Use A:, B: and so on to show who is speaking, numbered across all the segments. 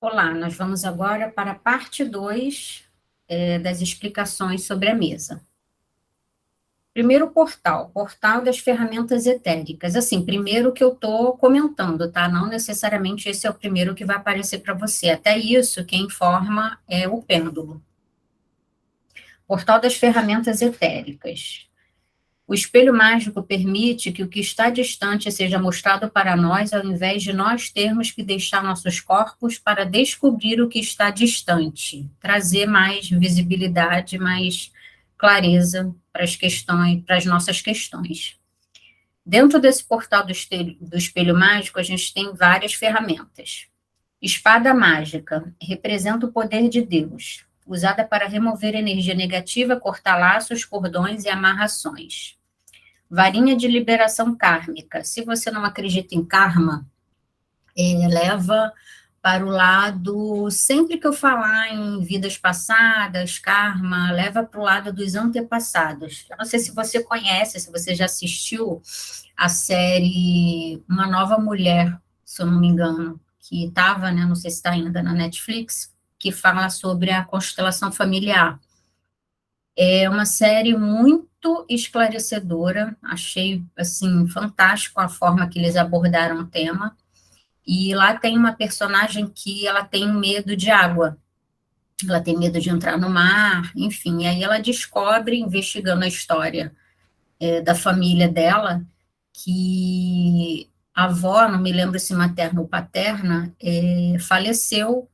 A: Olá, nós vamos agora para a parte 2 das explicações sobre a mesa. Primeiro, portal das ferramentas etéricas. Assim, primeiro que eu estou comentando, tá? Não necessariamente esse é o primeiro que vai aparecer para você. Até isso, quem informa é o pêndulo. Portal das ferramentas etéricas. O espelho mágico permite que o que está distante seja mostrado para nós, ao invés de nós termos que deixar nossos corpos para descobrir o que está distante, trazer mais visibilidade, mais clareza para as questões, para as nossas questões. Dentro desse portal do espelho mágico, a gente tem várias ferramentas. Espada mágica representa o poder de Deus, usada para remover energia negativa, cortar laços, cordões e amarrações. Varinha de liberação kármica. Se você não acredita em karma, leva para o lado, sempre que eu falar em vidas passadas, karma, leva para o lado dos antepassados. Eu não sei se você conhece, se você já assistiu a série Uma Nova Mulher, se eu não me engano, que estava, né, não sei se está ainda na Netflix, que fala sobre a constelação familiar. É uma série muito esclarecedora, achei, assim, fantástico a forma que eles abordaram o tema, e lá tem uma personagem que ela tem medo de água, ela tem medo de entrar no mar, enfim, e aí ela descobre, investigando a história da família dela, que a avó, não me lembro se materna ou paterna, faleceu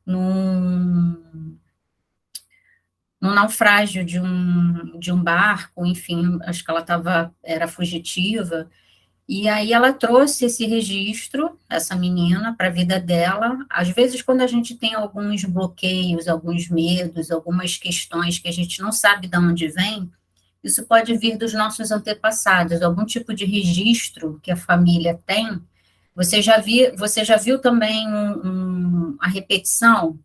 A: num no naufrágio de um barco, enfim, acho que era fugitiva, e aí ela trouxe esse registro, essa menina, para a vida dela. Às vezes, quando a gente tem alguns bloqueios, alguns medos, algumas questões que a gente não sabe de onde vem, isso pode vir dos nossos antepassados, algum tipo de registro que a família tem. Você já viu também a repetição?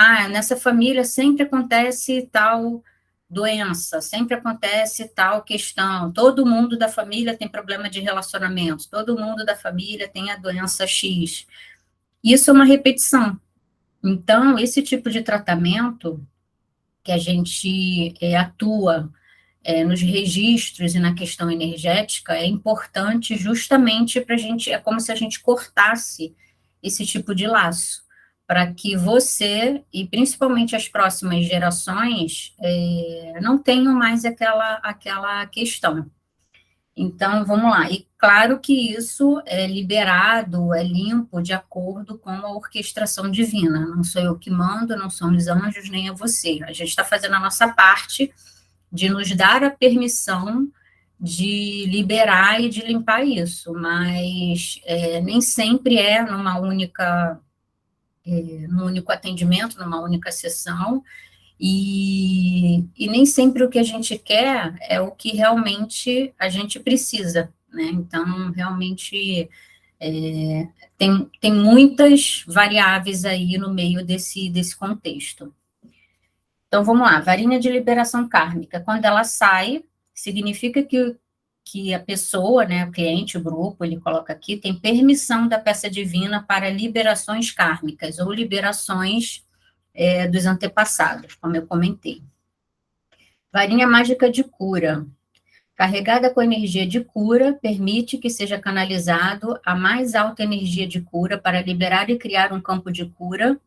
A: Ah, nessa família sempre acontece tal doença, sempre acontece tal questão. Todo mundo da família tem problema de relacionamento, todo mundo da família tem a doença X. Isso é uma repetição. Então, esse tipo de tratamento que a gente atua nos registros e na questão energética é importante justamente para a gente, é como se a gente cortasse esse tipo de laço, para que você, e principalmente as próximas gerações, não tenham mais aquela questão. Então, vamos lá. E claro que isso é liberado, é limpo de acordo com a orquestração divina. Não sou eu que mando, não são os anjos, nem é você. A gente está fazendo a nossa parte de nos dar a permissão de liberar e de limpar isso, mas nem sempre é num único atendimento, numa única sessão, e nem sempre o que a gente quer é o que realmente a gente precisa, né? Então, realmente, tem muitas variáveis aí no meio desse contexto. Então, vamos lá, varinha de liberação kármica. Quando ela sai, significa que a pessoa, né, o cliente, o grupo, ele coloca aqui, tem permissão da peça divina para liberações kármicas ou liberações dos antepassados, como eu comentei. Varinha mágica de cura. Carregada com energia de cura, permite que seja canalizado a mais alta energia de cura para liberar e criar um campo de cura,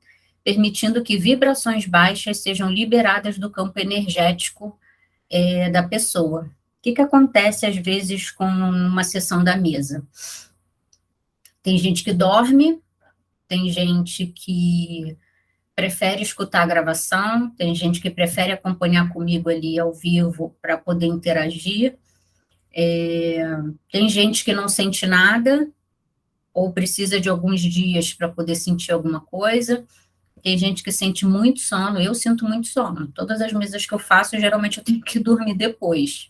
A: permitindo que vibrações baixas sejam liberadas do campo energético da pessoa. O que acontece, às vezes, com uma sessão da mesa? Tem gente que dorme, tem gente que prefere escutar a gravação, tem gente que prefere acompanhar comigo ali ao vivo para poder interagir, tem gente que não sente nada, ou precisa de alguns dias para poder sentir alguma coisa, tem gente que sente muito sono, eu sinto muito sono. Todas as mesas que eu faço, geralmente eu tenho que dormir depois.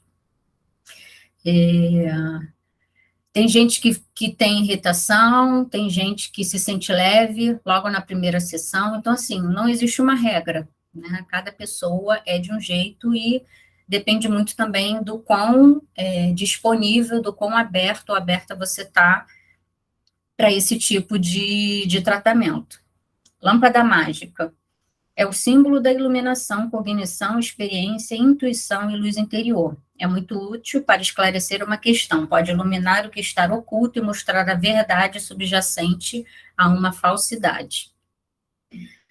A: Tem gente que tem irritação, tem gente que se sente leve logo na primeira sessão. Então, assim, não existe uma regra, né? Cada pessoa é de um jeito e depende muito também do quão disponível, do quão aberto ou aberta você está para esse tipo de tratamento. Lâmpada mágica. É o símbolo da iluminação, cognição, experiência, intuição e luz interior. É muito útil para esclarecer uma questão. Pode iluminar o que está oculto e mostrar a verdade subjacente a uma falsidade.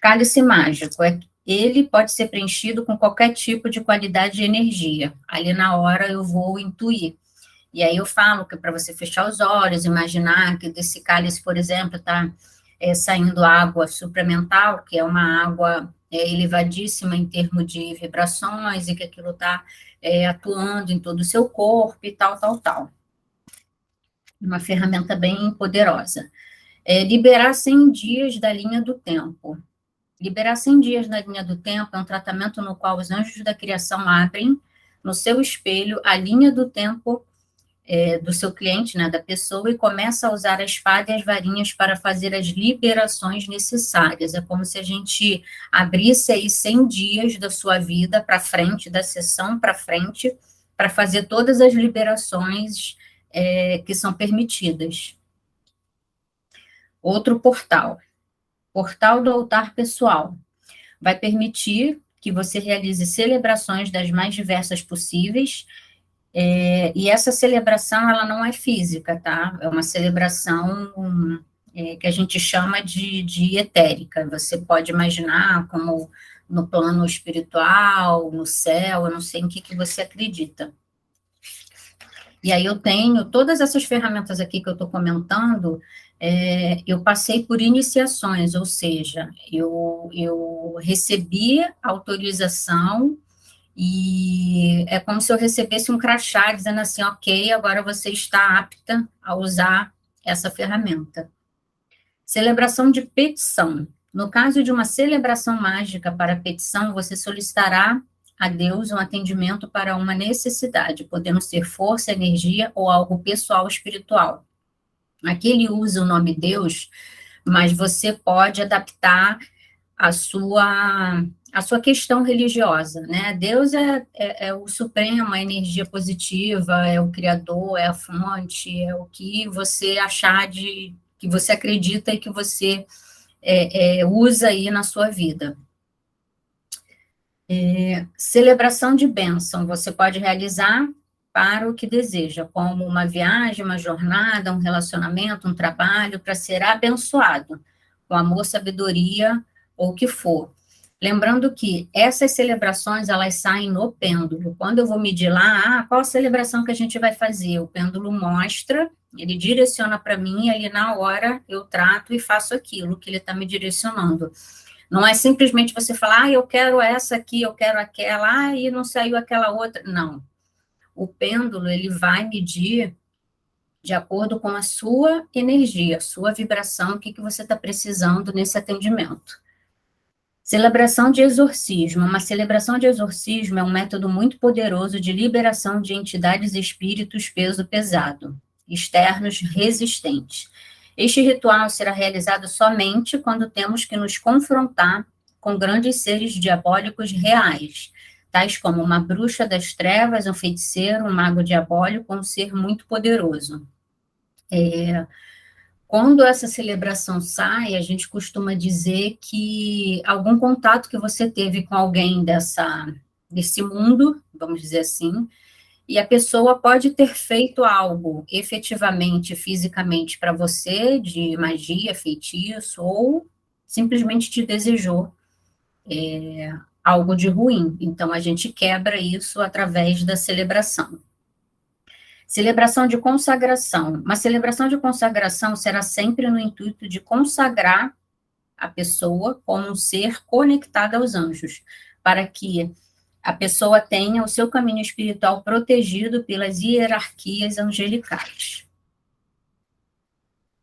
A: Cálice mágico. Ele pode ser preenchido com qualquer tipo de qualidade de energia. Ali na hora eu vou intuir. E aí eu falo que para você fechar os olhos, imaginar que desse cálice, por exemplo, está saindo água supramental, que é uma água elevadíssima em termos de vibrações, e que aquilo está atuando em todo o seu corpo e tal, tal, tal. Uma ferramenta bem poderosa. Liberar 100 dias da linha do tempo. Liberar 100 dias da linha do tempo é um tratamento no qual os anjos da criação abrem no seu espelho a linha do tempo do seu cliente, né, da pessoa, e começa a usar a espada e as varinhas para fazer as liberações necessárias. É como se a gente abrisse aí 100 dias da sua vida para frente, da sessão para frente, para fazer todas as liberações que são permitidas. Outro portal. Portal do altar pessoal. Vai permitir que você realize celebrações das mais diversas possíveis. E essa celebração, ela não é física, tá? É uma celebração que a gente chama de etérica. Você pode imaginar como no plano espiritual, no céu, eu não sei em que você acredita. E aí eu tenho todas essas ferramentas aqui que eu estou comentando, eu passei por iniciações, ou seja, eu recebi autorização e é como se eu recebesse um crachá dizendo assim, ok, agora você está apta a usar essa ferramenta. Celebração de petição. No caso de uma celebração mágica para petição, você solicitará a Deus um atendimento para uma necessidade, podendo ser força, energia ou algo pessoal espiritual. Aqui ele usa o nome Deus, mas você pode adaptar a sua questão religiosa, né? Deus é o supremo, a energia positiva, é o criador, é a fonte, é o que você achar que você acredita e que você usa aí na sua vida. Celebração de bênção, você pode realizar para o que deseja, como uma viagem, uma jornada, um relacionamento, um trabalho, para ser abençoado, com amor, sabedoria, ou o que for. Lembrando que essas celebrações, elas saem no pêndulo. Quando eu vou medir lá, qual a celebração que a gente vai fazer? O pêndulo mostra, ele direciona para mim, e ali na hora eu trato e faço aquilo que ele está me direcionando. Não é simplesmente você falar, eu quero essa aqui, eu quero aquela, e não saiu aquela outra. Não. O pêndulo, ele vai medir de acordo com a sua energia, a sua vibração, o que você está precisando nesse atendimento. Celebração de exorcismo. Uma celebração de exorcismo é um método muito poderoso de liberação de entidades e espíritos peso pesado, externos resistentes. Este ritual será realizado somente quando temos que nos confrontar com grandes seres diabólicos reais, tais como uma bruxa das trevas, um feiticeiro, um mago diabólico, um ser muito poderoso. Quando essa celebração sai, a gente costuma dizer que algum contato que você teve com alguém desse mundo, vamos dizer assim, e a pessoa pode ter feito algo efetivamente, fisicamente para você, de magia, feitiço, ou simplesmente te desejou algo de ruim. Então, a gente quebra isso através da celebração. Celebração de consagração. Uma celebração de consagração será sempre no intuito de consagrar a pessoa como um ser conectado aos anjos, para que a pessoa tenha o seu caminho espiritual protegido pelas hierarquias angelicais.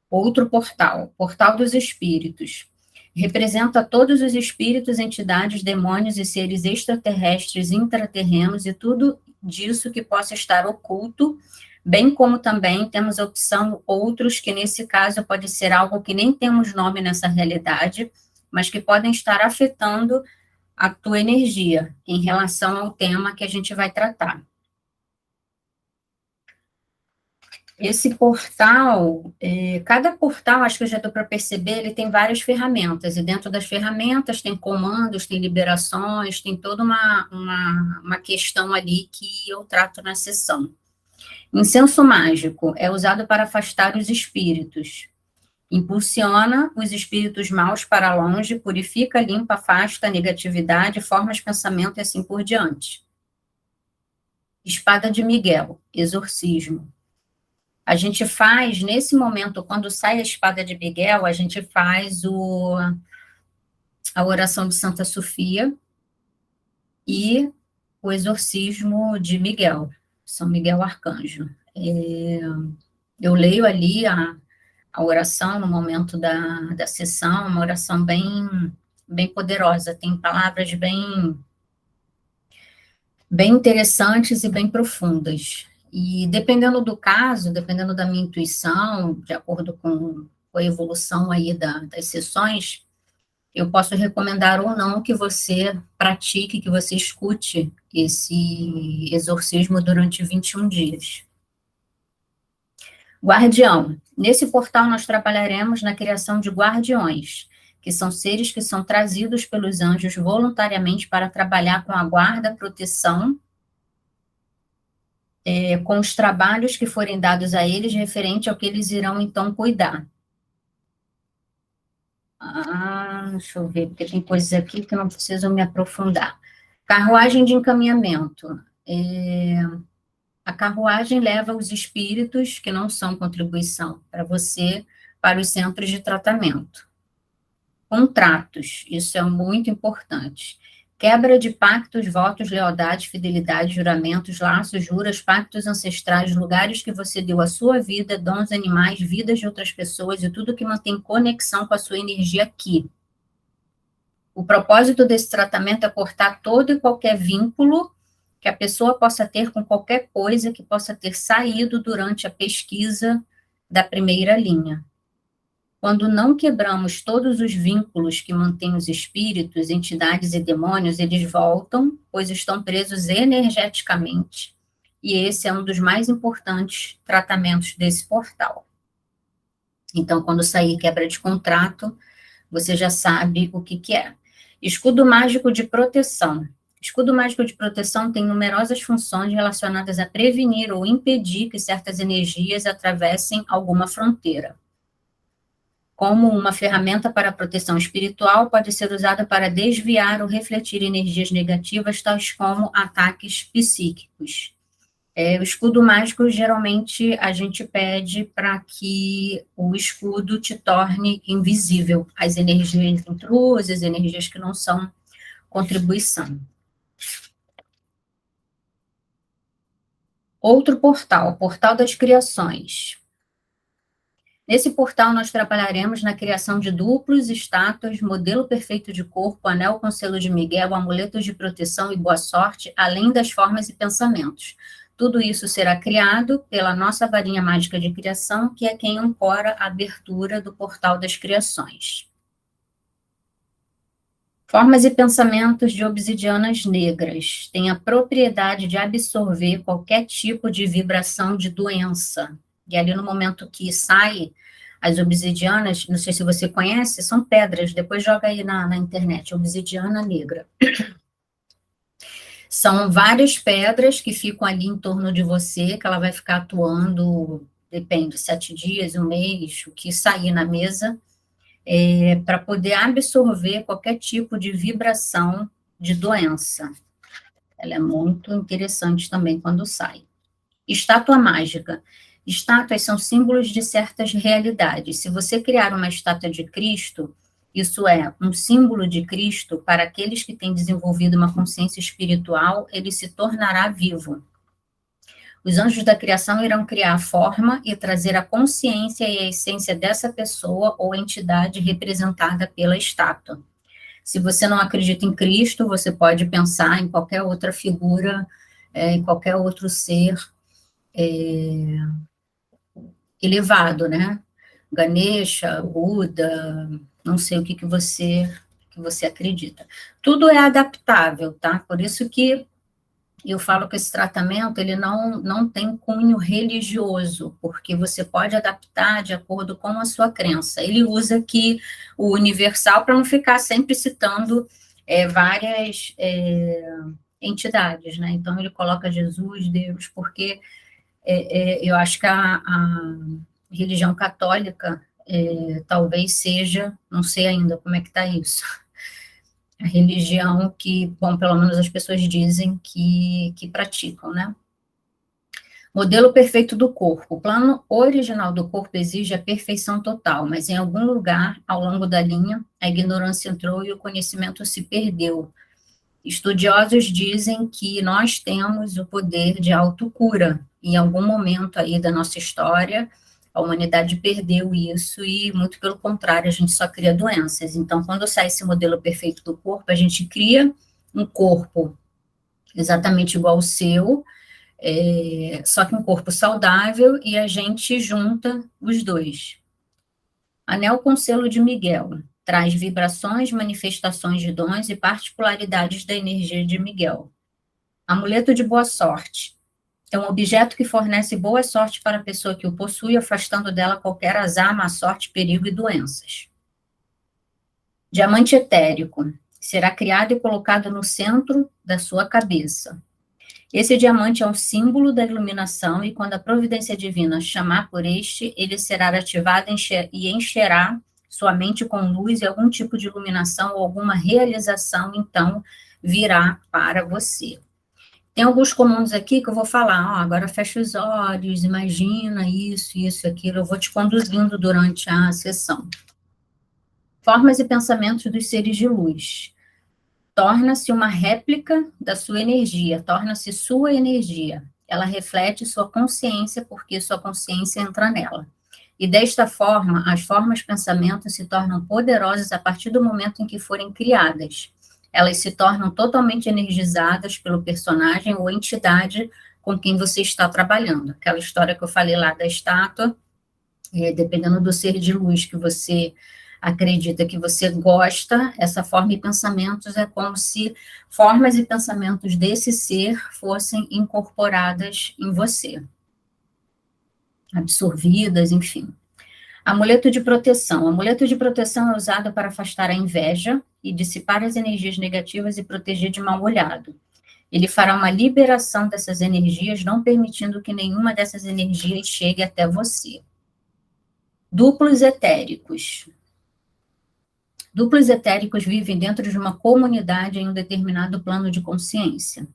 A: Outro portal, Portal dos Espíritos. Representa todos os espíritos, entidades, demônios e seres extraterrestres, intraterrenos e tudo disso que possa estar oculto, bem como também temos a opção outros, que nesse caso pode ser algo que nem temos nome nessa realidade, mas que podem estar afetando a tua energia em relação ao tema que a gente vai tratar. Esse portal, cada portal, acho que já deu para perceber, ele tem várias ferramentas, e dentro das ferramentas tem comandos, tem liberações, tem toda uma questão ali que eu trato na sessão. Incenso mágico é usado para afastar os espíritos. Impulsiona os espíritos maus para longe, purifica, limpa, afasta a negatividade, forma de pensamento e assim por diante. Espada de Miguel, exorcismo. A gente faz, nesse momento, quando sai a espada de Miguel, a gente faz a oração de Santa Sofia e o exorcismo de Miguel, São Miguel Arcanjo. Eu leio ali a oração no momento da sessão, uma oração bem poderosa, tem palavras bem interessantes e bem profundas. E dependendo do caso, dependendo da minha intuição, de acordo com a evolução aí das sessões, eu posso recomendar ou não que você pratique, que você escute esse exorcismo durante 21 dias. Guardião. Nesse portal nós trabalharemos na criação de guardiões, que são seres que são trazidos pelos anjos voluntariamente para trabalhar com a guarda, proteção, com os trabalhos que forem dados a eles referente ao que eles irão então cuidar. Deixa eu ver, porque tem coisas aqui que não preciso me aprofundar. Carruagem de encaminhamento. A carruagem leva os espíritos, que não são contribuição para você, para os centros de tratamento. Contratos, isso é muito importante. Quebra de pactos, votos, lealdade, fidelidade, juramentos, laços, juras, pactos ancestrais, lugares que você deu a sua vida, dons, animais, vidas de outras pessoas e tudo que mantém conexão com a sua energia aqui. O propósito desse tratamento é cortar todo e qualquer vínculo que a pessoa possa ter com qualquer coisa que possa ter saído durante a pesquisa da primeira linha. Quando não quebramos todos os vínculos que mantêm os espíritos, entidades e demônios, eles voltam, pois estão presos energeticamente. E esse é um dos mais importantes tratamentos desse portal. Então, quando sair quebra de contrato, você já sabe o que é. Escudo mágico de proteção. Escudo mágico de proteção tem numerosas funções relacionadas a prevenir ou impedir que certas energias atravessem alguma fronteira. Como uma ferramenta para proteção espiritual, pode ser usada para desviar ou refletir energias negativas, tais como ataques psíquicos. O escudo mágico, geralmente, a gente pede para que o escudo te torne invisível às energias intrusas, energias que não são contribuição. Outro portal, Portal das Criações. Nesse portal, nós trabalharemos na criação de duplos, estátuas, modelo perfeito de corpo, anel com selo de Miguel, amuletos de proteção e boa sorte, além das formas e pensamentos. Tudo isso será criado pela nossa varinha mágica de criação, que é quem ancora a abertura do Portal das Criações. Formas e pensamentos de obsidianas negras têm a propriedade de absorver qualquer tipo de vibração de doença. E ali no momento que sai as obsidianas, não sei se você conhece, são pedras, depois joga aí na internet, obsidiana negra. São várias pedras que ficam ali em torno de você, que ela vai ficar atuando, depende, 7 dias, 1 mês, o que sair na mesa, para poder absorver qualquer tipo de vibração de doença. Ela é muito interessante também quando sai. Estátua mágica. Estátuas são símbolos de certas realidades. Se você criar uma estátua de Cristo, isso é um símbolo de Cristo, para aqueles que têm desenvolvido uma consciência espiritual, ele se tornará vivo. Os anjos da criação irão criar a forma e trazer a consciência e a essência dessa pessoa ou entidade representada pela estátua. Se você não acredita em Cristo, você pode pensar em qualquer outra figura, em qualquer outro ser elevado, né? Ganesha, Buda, não sei o que você acredita. Tudo é adaptável, tá? Por isso que eu falo que esse tratamento, ele não tem cunho religioso, porque você pode adaptar de acordo com a sua crença. Ele usa aqui o universal para não ficar sempre citando várias entidades, né? Então, ele coloca Jesus, Deus, porque eu acho que a religião católica talvez seja, não sei ainda como é que está isso, a religião que, bom, pelo menos as pessoas dizem que praticam, né? Modelo perfeito do corpo. O plano original do corpo exige a perfeição total, mas em algum lugar, ao longo da linha, a ignorância entrou e o conhecimento se perdeu. Estudiosos dizem que nós temos o poder de autocura. Em algum momento aí da nossa história, a humanidade perdeu isso e, muito pelo contrário, a gente só cria doenças. Então, quando sai esse modelo perfeito do corpo, a gente cria um corpo exatamente igual ao seu, só que um corpo saudável, e a gente junta os dois. Anel com selo de Miguel traz vibrações, manifestações de dons e particularidades da energia de Miguel. Amuleto de boa sorte é um objeto que fornece boa sorte para a pessoa que o possui, afastando dela qualquer azar, má sorte, perigo e doenças. Diamante etérico será criado e colocado no centro da sua cabeça. Esse diamante é um símbolo da iluminação e quando a providência divina chamar por este, ele será ativado e encherá sua mente com luz e algum tipo de iluminação ou alguma realização, então, virá para você. Tem alguns comandos aqui que eu vou falar, agora fecha os olhos, imagina isso, aquilo, eu vou te conduzindo durante a sessão. Formas e pensamentos dos seres de luz. Torna-se uma réplica da sua energia, torna-se sua energia. Ela reflete sua consciência, porque sua consciência entra nela. E desta forma, as formas pensamentos se tornam poderosas a partir do momento em que forem criadas. Elas se tornam totalmente energizadas pelo personagem ou entidade com quem você está trabalhando. Aquela história que eu falei lá da estátua, dependendo do ser de luz que você acredita que você gosta, essa forma e pensamentos é como se formas e pensamentos desse ser fossem incorporadas em você, absorvidas, enfim. Amuleto de proteção. O amuleto de proteção é usado para afastar a inveja e dissipar as energias negativas e proteger de mal olhado. Ele fará uma liberação dessas energias, não permitindo que nenhuma dessas energias chegue até você. Duplos etéricos. Duplos etéricos vivem dentro de uma comunidade em um determinado plano de consciência.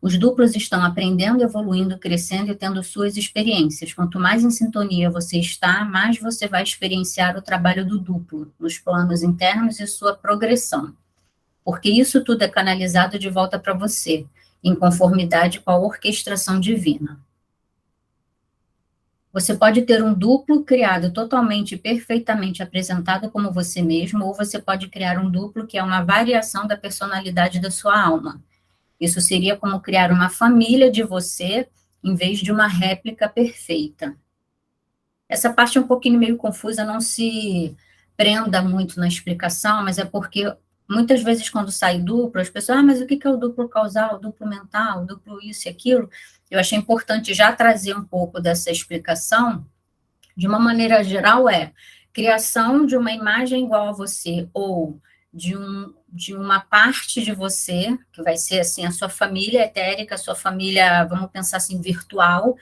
A: Os duplos estão aprendendo, evoluindo, crescendo e tendo suas experiências. Quanto mais em sintonia você está, mais você vai experienciar o trabalho do duplo, nos planos internos e sua progressão. Porque isso tudo é canalizado de volta para você, em conformidade com a orquestração divina. Você pode ter um duplo criado totalmente, perfeitamente apresentado como você mesmo, ou você pode criar um duplo que é uma variação da personalidade da sua alma. Isso seria como criar uma família de você, em vez de uma réplica perfeita. Essa parte é um pouquinho meio confusa, não se prenda muito na explicação, mas é porque muitas vezes quando sai duplo, as pessoas, mas o que é o duplo causal, o duplo mental, o duplo isso e aquilo? Eu achei importante já trazer um pouco dessa explicação. De uma maneira geral, criação de uma imagem igual a você, ou de uma parte de você, que vai ser assim, a sua família etérica, a sua família, vamos pensar assim, virtual,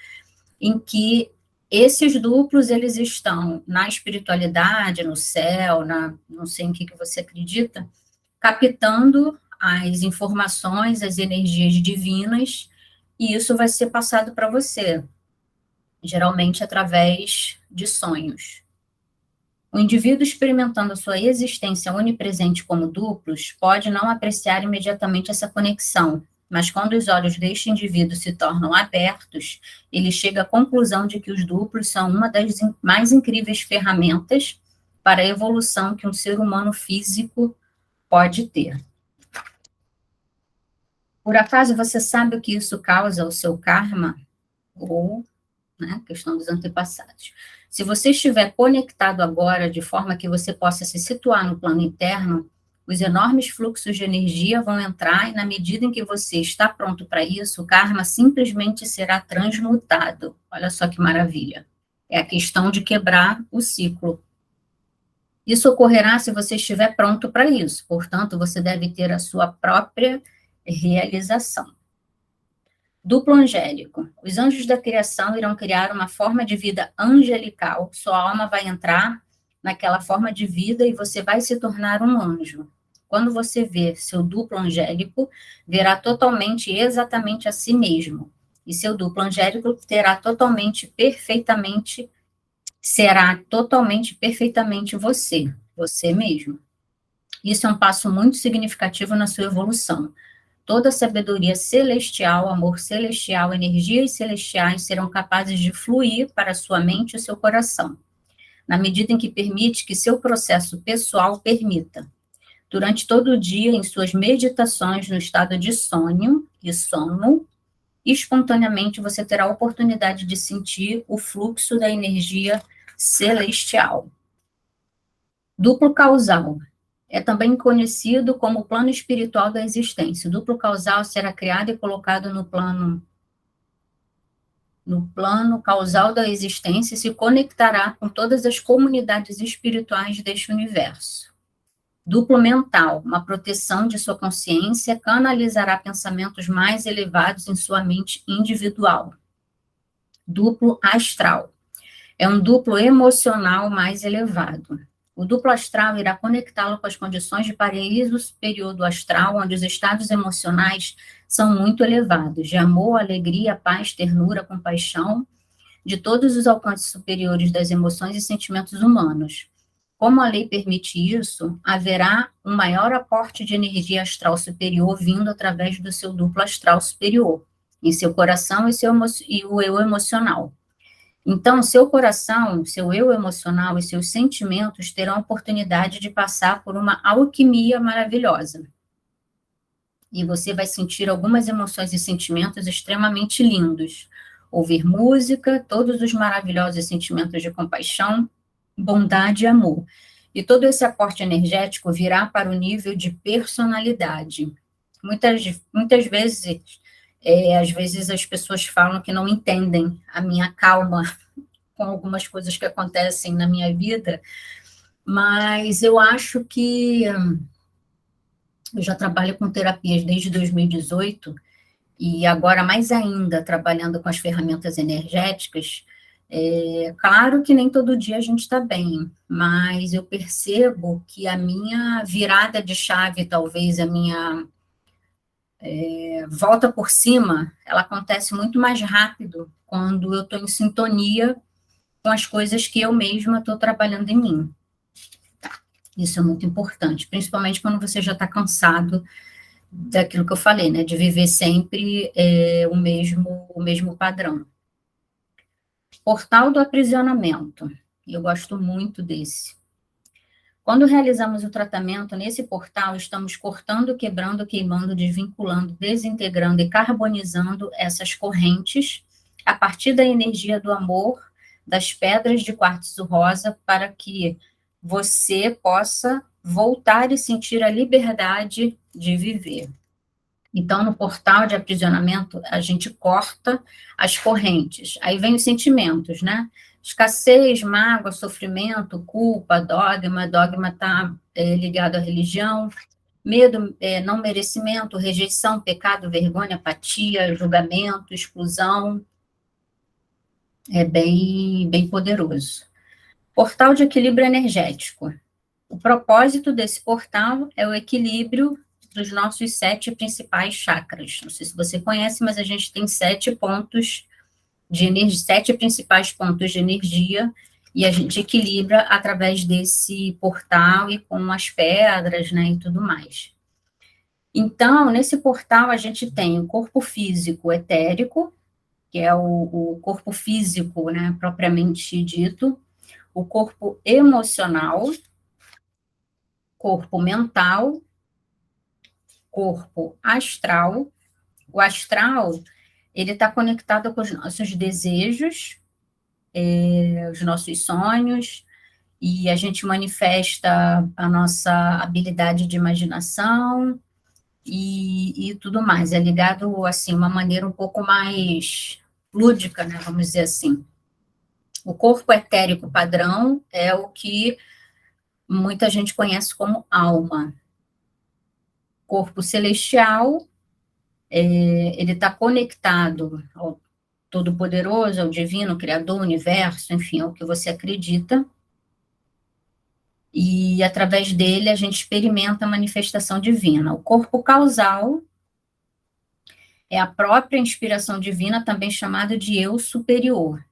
A: em que esses duplos, eles estão na espiritualidade, no céu, não sei em que você acredita, captando as informações, as energias divinas, e isso vai ser passado para você, geralmente através de sonhos. O indivíduo experimentando a sua existência onipresente como duplos pode não apreciar imediatamente essa conexão, mas quando os olhos deste indivíduo se tornam abertos, ele chega à conclusão de que os duplos são uma das mais incríveis ferramentas para a evolução que um ser humano físico pode ter. Por acaso você sabe o que isso causa ao seu karma? Ou, questão dos antepassados. Se você estiver conectado agora, de forma que você possa se situar no plano interno, os enormes fluxos de energia vão entrar e, na medida em que você está pronto para isso, o karma simplesmente será transmutado. Olha só que maravilha. É a questão de quebrar o ciclo. Isso ocorrerá se você estiver pronto para isso. Portanto, você deve ter a sua própria realização. Duplo angélico. Os anjos da criação irão criar uma forma de vida angelical. Sua alma vai entrar naquela forma de vida e você vai se tornar um anjo. Quando você vê seu duplo angélico, verá totalmente e exatamente a si mesmo. E seu duplo angélico terá totalmente, perfeitamente, será totalmente, perfeitamente você, você mesmo. Isso é um passo muito significativo na sua evolução. Toda sabedoria celestial, amor celestial, energias celestiais serão capazes de fluir para a sua mente e o seu coração, na medida em que permite que seu processo pessoal permita. Durante todo o dia, em suas meditações no estado de sonho e sono, espontaneamente você terá a oportunidade de sentir o fluxo da energia celestial. Duplo causal. É também conhecido como o plano espiritual da existência. O duplo causal será criado e colocado no plano causal da existência e se conectará com todas as comunidades espirituais deste universo. Duplo mental, uma proteção de sua consciência, canalizará pensamentos mais elevados em sua mente individual. Duplo astral, é um duplo emocional mais elevado. O duplo astral irá conectá-lo com as condições de paraíso superior do astral, onde os estados emocionais são muito elevados, de amor, alegria, paz, ternura, compaixão, de todos os alcances superiores das emoções e sentimentos humanos. Como a lei permite isso, haverá um maior aporte de energia astral superior vindo através do seu duplo astral superior, em seu coração e o eu emocional. Então, seu coração, seu eu emocional e seus sentimentos terão a oportunidade de passar por uma alquimia maravilhosa. E você vai sentir algumas emoções e sentimentos extremamente lindos. Ouvir música, todos os maravilhosos sentimentos de compaixão, bondade e amor. E todo esse aporte energético virá para o nível de personalidade. Muitas vezes, às vezes as pessoas falam que não entendem a minha calma com algumas coisas que acontecem na minha vida, mas eu acho que eu já trabalho com terapias desde 2018 e agora mais ainda trabalhando com as ferramentas energéticas. Claro que nem todo dia a gente está bem, mas eu percebo que a minha virada de chave, talvez a minha volta por cima, ela acontece muito mais rápido quando eu estou em sintonia com as coisas que eu mesma estou trabalhando em mim. Isso é muito importante, principalmente quando você já está cansado daquilo que eu falei, né, de viver sempre o mesmo padrão. Portal do aprisionamento. Eu gosto muito desse. Quando realizamos o tratamento nesse portal, estamos cortando, quebrando, queimando, desvinculando, desintegrando e carbonizando essas correntes a partir da energia do amor, das pedras de quartzo rosa, para que você possa voltar e sentir a liberdade de viver. Então, no portal de aprisionamento, a gente corta as correntes. Aí vem os sentimentos, né? Escassez, mágoa, sofrimento, culpa, dogma. Dogma está ligado à religião. Medo, não merecimento, rejeição, pecado, vergonha, apatia, julgamento, exclusão. É bem poderoso. Portal de equilíbrio energético. O propósito desse portal é o equilíbrio dos nossos 7 principais chakras. Não sei se você conhece, mas a gente tem 7 pontos de energia, 7 principais pontos de energia, e a gente equilibra através desse portal e com as pedras, né, e tudo mais. Então, nesse portal a gente tem o corpo físico etérico, que é o corpo físico, né, propriamente dito, o corpo emocional, corpo mental, corpo astral. O astral, ele está conectado com os nossos desejos, os nossos sonhos, e a gente manifesta a nossa habilidade de imaginação e tudo mais. É ligado, assim, uma maneira um pouco mais lúdica, né, vamos dizer assim. O corpo etérico padrão é o que muita gente conhece como alma. Corpo celestial, ele está conectado ao Todo-Poderoso, ao Divino, Criador, Universo, enfim, ao que você acredita. E através dele a gente experimenta a manifestação divina. O corpo causal é a própria inspiração divina, também chamada de eu superior.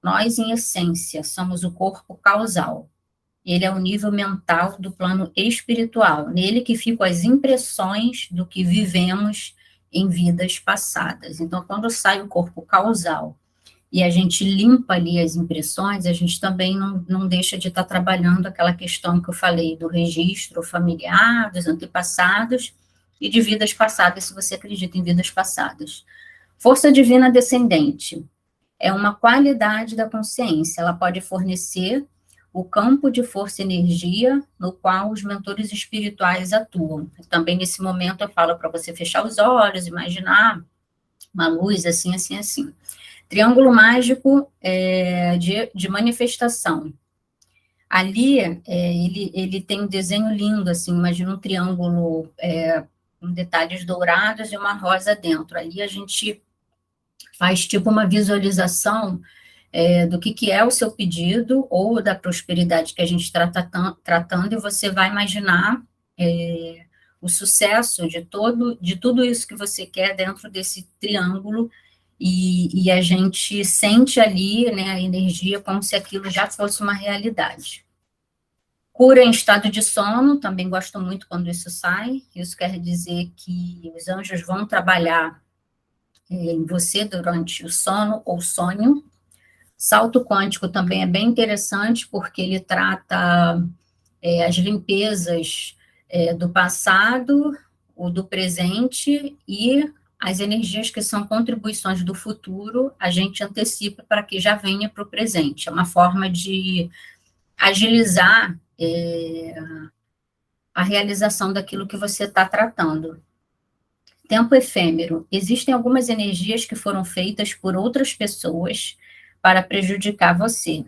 A: Nós, em essência, somos o corpo causal. Ele é o nível mental do plano espiritual, nele que ficam as impressões do que vivemos em vidas passadas. Então, quando sai o corpo causal e a gente limpa ali as impressões, a gente também não deixa de estar trabalhando aquela questão que eu falei do registro familiar, dos antepassados e de vidas passadas, se você acredita em vidas passadas. Força divina descendente é uma qualidade da consciência, ela pode fornecer o campo de força e energia no qual os mentores espirituais atuam. Também nesse momento eu falo para você fechar os olhos, imaginar uma luz assim, assim, assim. Triângulo mágico de manifestação. Ali, ele tem um desenho lindo, assim, imagina um triângulo com detalhes dourados e uma rosa dentro. Ali a gente faz tipo uma visualização do que é o seu pedido ou da prosperidade que a gente está tratando, e você vai imaginar o sucesso de tudo isso que você quer dentro desse triângulo, e a gente sente ali, né, a energia como se aquilo já fosse uma realidade. Cura em estado de sono, também gosto muito quando isso sai, isso quer dizer que os anjos vão trabalhar em você durante o sono ou sonho. Salto quântico também é bem interessante, porque ele trata as limpezas do passado, o do presente e as energias que são contribuições do futuro, a gente antecipa para que já venha para o presente. É uma forma de agilizar a realização daquilo que você está tratando. Tempo efêmero. Existem algumas energias que foram feitas por outras pessoas para prejudicar você,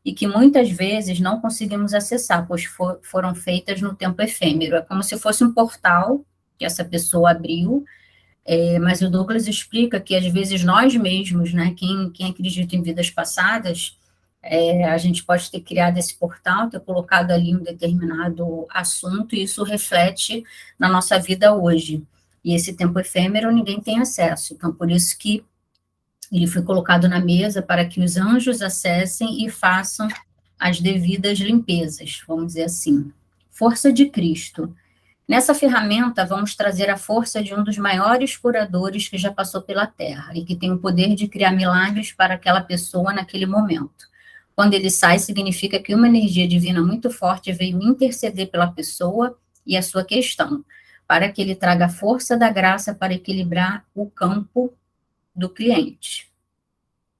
A: e que muitas vezes não conseguimos acessar, pois foram feitas no tempo efêmero. É como se fosse um portal que essa pessoa abriu, mas o Douglas explica que às vezes nós mesmos, né, quem acredita em vidas passadas, a gente pode ter criado esse portal, ter colocado ali um determinado assunto, e isso reflete na nossa vida hoje. E esse tempo efêmero ninguém tem acesso. Então, por isso que ele foi colocado na mesa para que os anjos acessem e façam as devidas limpezas, vamos dizer assim. Força de Cristo. Nessa ferramenta, vamos trazer a força de um dos maiores curadores que já passou pela Terra e que tem o poder de criar milagres para aquela pessoa naquele momento. Quando ele sai, significa que uma energia divina muito forte veio interceder pela pessoa e a sua questão, para que ele traga a força da graça para equilibrar o campo do cliente,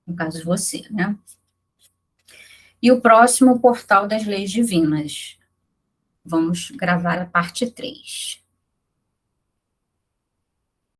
A: no caso você, né? E o próximo, o Portal das Leis Divinas. Vamos gravar a parte 3.